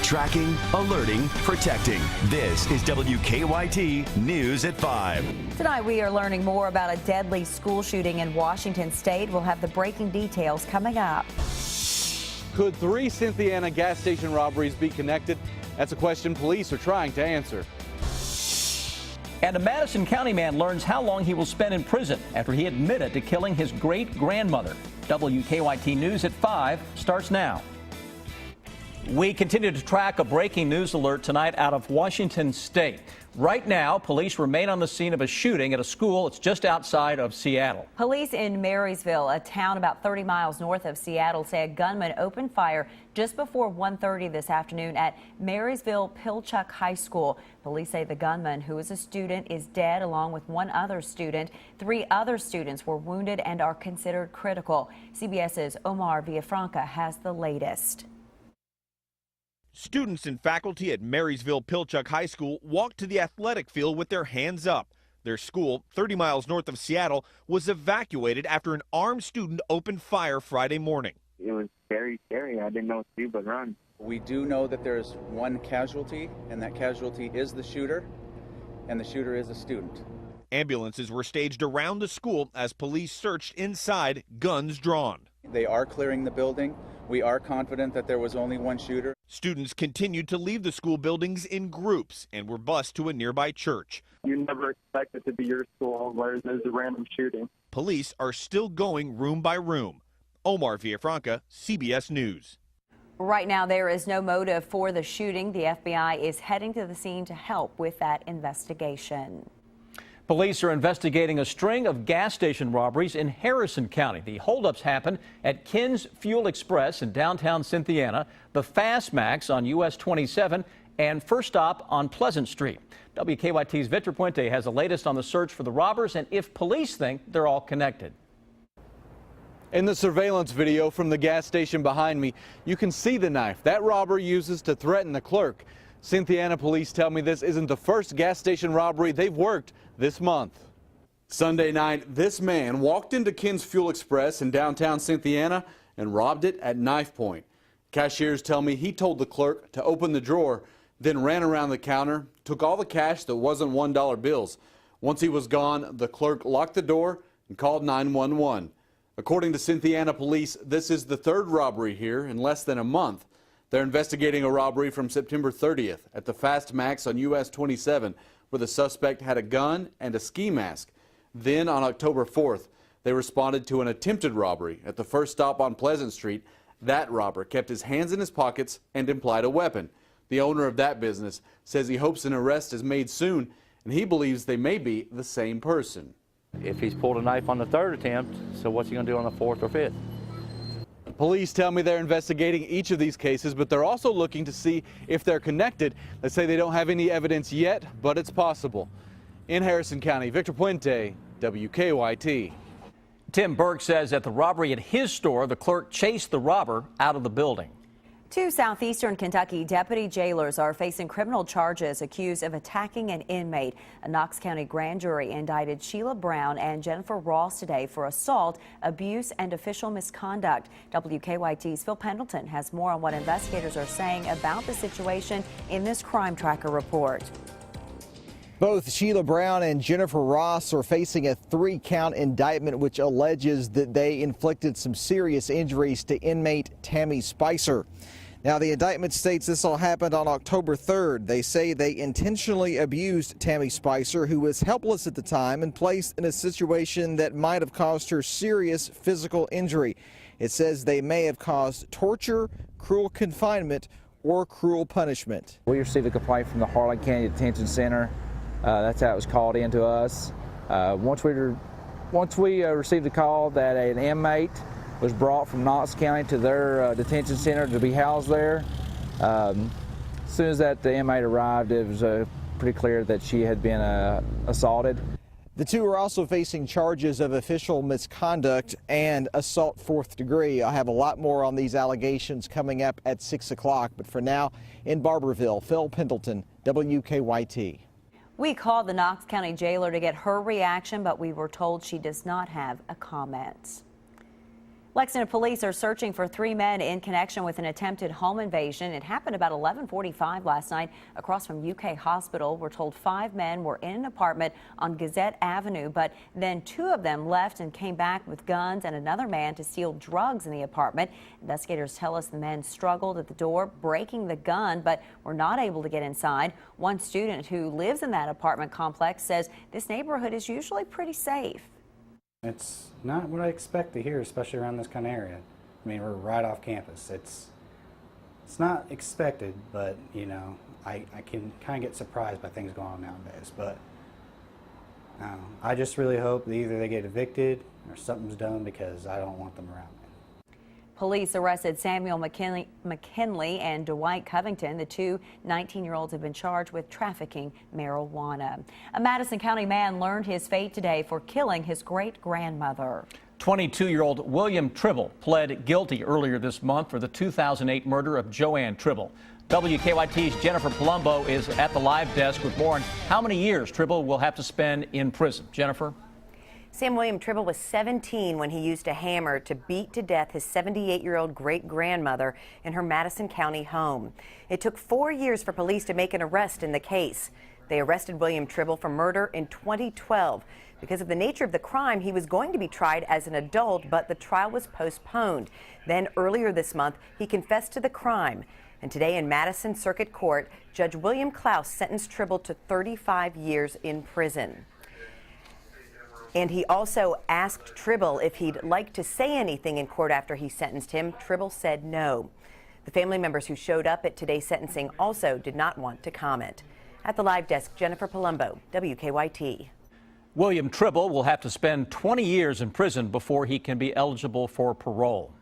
Tracking, alerting, protecting. This is WKYT News at 5. Tonight we are learning more about a deadly school shooting in Washington State. We'll have the breaking details coming up. Could 3 Cynthiana gas station robberies be connected? That's a question police are trying to answer. And a Madison County man learns how long he will spend in prison after he admitted to killing his great-grandmother. WKYT News at 5 starts now. We continue to track a breaking news alert tonight out of Washington State. Right now, police remain on the scene of a shooting at a school. It's just outside of Seattle. Police in Marysville, a town about 30 miles north of Seattle, say a gunman opened fire just before 1:30 this afternoon at Marysville-Pilchuck High School. Police say the gunman, who is a student, is dead along with one other student. 3 other students were wounded and are considered critical. CBS's Omar Villafranca has the latest. Students and faculty at Marysville-Pilchuck High School walked to the athletic field with their hands up. Their school, 30 miles north of Seattle, was evacuated after an armed student opened fire Friday morning. It was very scary. I didn't know what to do but run. We do know that there's one casualty, and that casualty is the shooter, and the shooter is a student. Ambulances were staged around the school as police searched inside, guns drawn. They are clearing the building. We are confident that there was only one shooter. Students continued to leave the school buildings in groups and were bused to a nearby church. You never expect it to be your school where there's a random shooting. Police are still going room by room. Omar Villafranca, CBS News. Right now, there is no motive for the shooting. The FBI is heading to the scene to help with that investigation. Police are investigating a string of gas station robberies in Harrison County. The holdups happened at Ken's Fuel Express in downtown Cynthiana, the Fast Max on US 27, and First Stop on Pleasant Street. WKYT's Victor Puente has the latest on the search for the robbers and if police think they're all connected. In the surveillance video from the gas station behind me, you can see the knife that robber uses to threaten the clerk. Cynthiana police tell me this isn't the first gas station robbery they've worked this month. Sunday night, this man walked into Ken's Fuel Express in downtown Cynthiana and robbed it at knife point. Cashiers tell me he told the clerk to open the drawer, then ran around the counter, took all the cash that wasn't $1 bills. Once he was gone, the clerk locked the door and called 911. According to Cynthiana police, this is the 3rd robbery here in less than a month. They're investigating a robbery from September 30th at the Fast Max on US 27, where the suspect had a gun and a ski mask. Then on October 4th, they responded to an attempted robbery at the First Stop on Pleasant Street. That robber kept his hands in his pockets and implied a weapon. The owner of that business says he hopes an arrest is made soon, and he believes they may be the same person. If he's pulled a knife on the 3rd attempt, so what's he going to do on the 4th or 5th? Police tell me they're investigating each of these cases, but they're also looking to see if they're connected. They say they don't have any evidence yet, but it's possible. In Harrison County, Victor Puente, WKYT. Tim Burke says at the robbery at his store, the clerk chased the robber out of the building. 2 southeastern Kentucky deputy jailers are facing criminal charges accused of attacking an inmate. A Knox County grand jury indicted Sheila Brown and Jennifer Ross today for assault, abuse, and official misconduct. WKYT's Phil Pendleton has more on what investigators are saying about the situation in this Crime Tracker report. Both Sheila Brown and Jennifer Ross are facing a 3-count indictment which alleges that they inflicted some serious injuries to inmate Tammy Spicer. Now, the indictment states this all happened on October 3rd. They say they intentionally abused Tammy Spicer, who was helpless at the time and placed in a situation that might have caused her serious physical injury. It says they may have caused torture, cruel confinement, or cruel punishment. We received a complaint from the Harlan County Detention Center. That's how it was called in to us. Once we received the call that an inmate was brought from Knox County to their detention center to be housed there, as soon as the inmate arrived, it was pretty clear that she had been assaulted. The 2 are also facing charges of official misconduct and assault 4th degree. I'll have a lot more on these allegations coming up at 6 o'clock. But for now, in Barberville, Phil Pendleton, WKYT. We called the Knox County jailer to get her reaction, but we were told she does not have a comment. Lexington police are searching for 3 men in connection with an attempted home invasion. It happened about 11:45 last night across from UK Hospital. We're told 5 men were in an apartment on Gazette Avenue, but then 2 of them left and came back with guns and another man to steal drugs in the apartment. Investigators tell us the men struggled at the door, breaking the gun, but were not able to get inside. One student who lives in that apartment complex says this neighborhood is usually pretty safe. It's not what I expect to hear, especially around this kind of area. I mean, we're right off campus. It's not expected, but you know, I can kind of get surprised by things going on nowadays. But I just really hope that either they get evicted or something's done, because I don't want them around me. Police arrested Samuel McKinley and Dwight Covington. The two 19-year-olds have been charged with trafficking marijuana. A Madison County man learned his fate today for killing his great-grandmother. 22-year-old William Tribble pled guilty earlier this month for the 2008 murder of Joanne Tribble. WKYT's Jennifer Palumbo is at the live desk with more on how many years Tribble will have to spend in prison. Jennifer? Sam William Tribble was 17 when he used a hammer to beat to death his 78-year-old great-grandmother in her Madison County home. It took 4 years for police to make an arrest in the case. They arrested William Tribble for murder in 2012. Because of the nature of the crime, he was going to be tried as an adult, but the trial was postponed. Then earlier this month, he confessed to the crime. And today in Madison Circuit Court, Judge William Klaus sentenced Tribble to 35 years in prison. And he also asked Tribble if he'd like to say anything in court after he sentenced him. Tribble said no. The family members who showed up at today's sentencing also did not want to comment. At the live desk, Jennifer Palumbo, WKYT. William Tribble will have to spend 20 years in prison before he can be eligible for parole.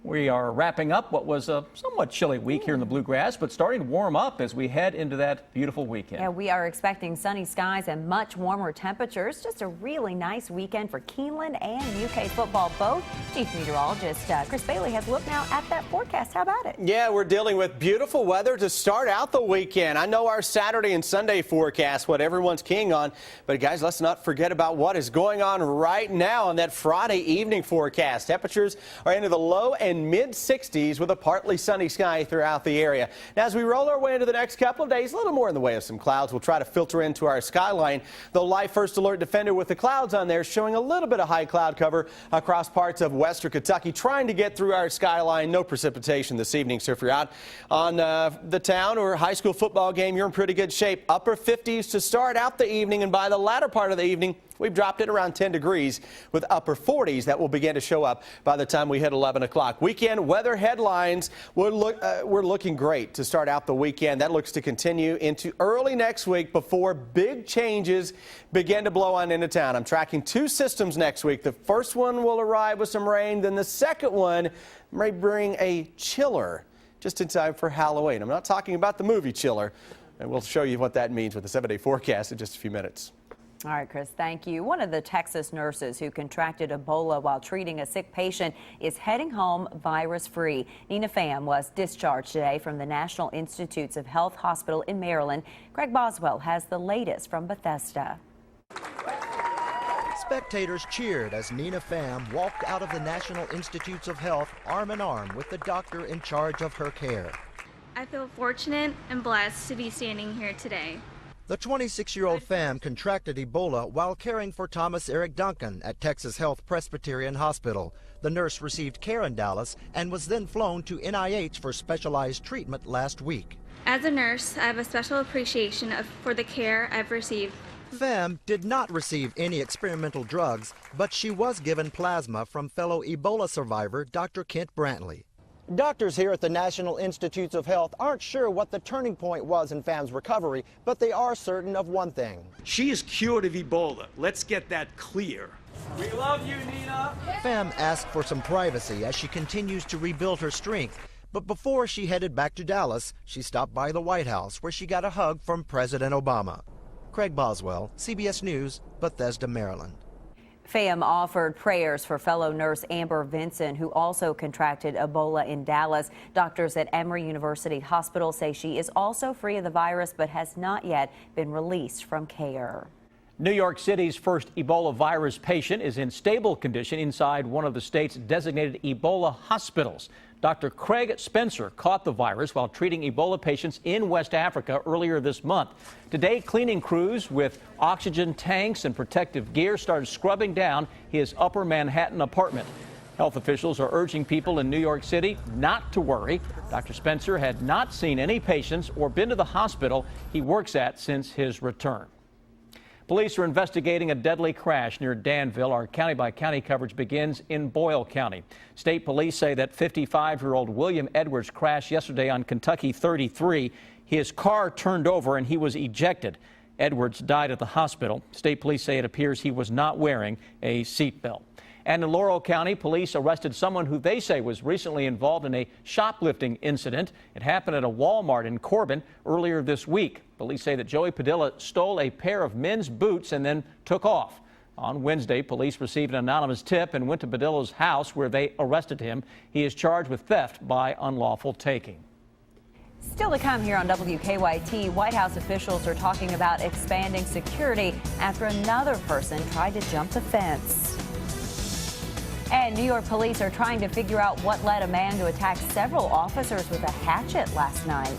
We are wrapping up what was a somewhat chilly week here in the Bluegrass, but starting to warm up as we head into that beautiful weekend. Yeah, we are expecting sunny skies and much warmer temperatures. Just a really nice weekend for Keeneland and UK football both. Chief Meteorologist Chris Bailey has a look now at that forecast. How about it? Yeah, we're dealing with beautiful weather to start out the weekend. I know our Saturday and Sunday forecast, what everyone's keying on, but guys, let's not forget about what is going on right now on that Friday evening forecast. Temperatures are into the low and mid-60s with a partly sunny sky throughout the area. Now, as we roll our way into the next couple of days, a little more in the way of some clouds will try to filter into our skyline. The Live First Alert Defender with the clouds on there showing a little bit of high cloud cover across parts of western Kentucky, trying to get through our skyline. No precipitation this evening, so if you're out on the town or high school football game, you're in pretty good shape. Upper 50s to start out the evening, and by the latter part of the evening, we've dropped it around 10 degrees with upper 40s that will begin to show up by the time we hit 11 o'clock. Weekend weather headlines, we're looking great to start out the weekend. That looks to continue into early next week before big changes begin to blow on into town. I'm tracking 2 systems next week. The first one will arrive with some rain, then the second one may bring a chiller just in time for Halloween. I'm not talking about the movie Chiller, and we'll show you what that means with the 7-day forecast in just a few minutes. All right, Chris, thank you. One of the Texas nurses who contracted Ebola while treating a sick patient is heading home virus-free. Nina Pham was discharged today from the National Institutes of Health Hospital in Maryland. Greg Boswell has the latest from Bethesda. Spectators cheered as Nina Pham walked out of the National Institutes of Health arm in arm with the doctor in charge of her care. I feel fortunate and blessed to be standing here today. The 26-year-old Pham contracted Ebola while caring for Thomas Eric Duncan at Texas Health Presbyterian Hospital. The nurse received care in Dallas and was then flown to NIH for specialized treatment last week. As a nurse, I have a special appreciation for the care I've received. Pham did not receive any experimental drugs, but she was given plasma from fellow Ebola survivor Dr. Kent Brantley. Doctors here at the National Institutes of Health aren't sure what the turning point was in Pham's recovery, but they are certain of one thing. She is cured of Ebola. Let's get that clear. We love you, Nina. Pham asked for some privacy as she continues to rebuild her strength. But before she headed back to Dallas, she stopped by the White House where she got a hug from President Obama. Craig Boswell, CBS News, Bethesda, Maryland. Pham offered prayers for fellow nurse Amber Vinson, who also contracted Ebola in Dallas. Doctors at Emory University Hospital say she is also free of the virus, but has not yet been released from care. New York City's first Ebola virus patient is in stable condition inside one of the state's designated Ebola hospitals. Dr. Craig Spencer caught the virus while treating Ebola patients in West Africa earlier this month. Today, cleaning crews with oxygen tanks and protective gear started scrubbing down his Upper Manhattan apartment. Health officials are urging people in New York City not to worry. Dr. Spencer had not seen any patients or been to the hospital he works at since his return. Police are investigating a deadly crash near Danville. Our county-by-county coverage begins in Boyle County. State police say that 55-year-old William Edwards crashed yesterday on Kentucky 33. His car turned over and he was ejected. Edwards died at the hospital. State police say it appears he was not wearing a seatbelt. And in Laurel County, police arrested someone who they say was recently involved in a shoplifting incident. It happened at a Walmart in Corbin earlier this week. Police say that Joey Padilla stole a pair of men's boots and then took off. On Wednesday, police received an anonymous tip and went to Padilla's house where they arrested him. He is charged with theft by unlawful taking. Still to come here on WKYT, White House officials are talking about expanding security after another person tried to jump the fence. And New York police are trying to figure out what led a man to attack several officers with a hatchet last night.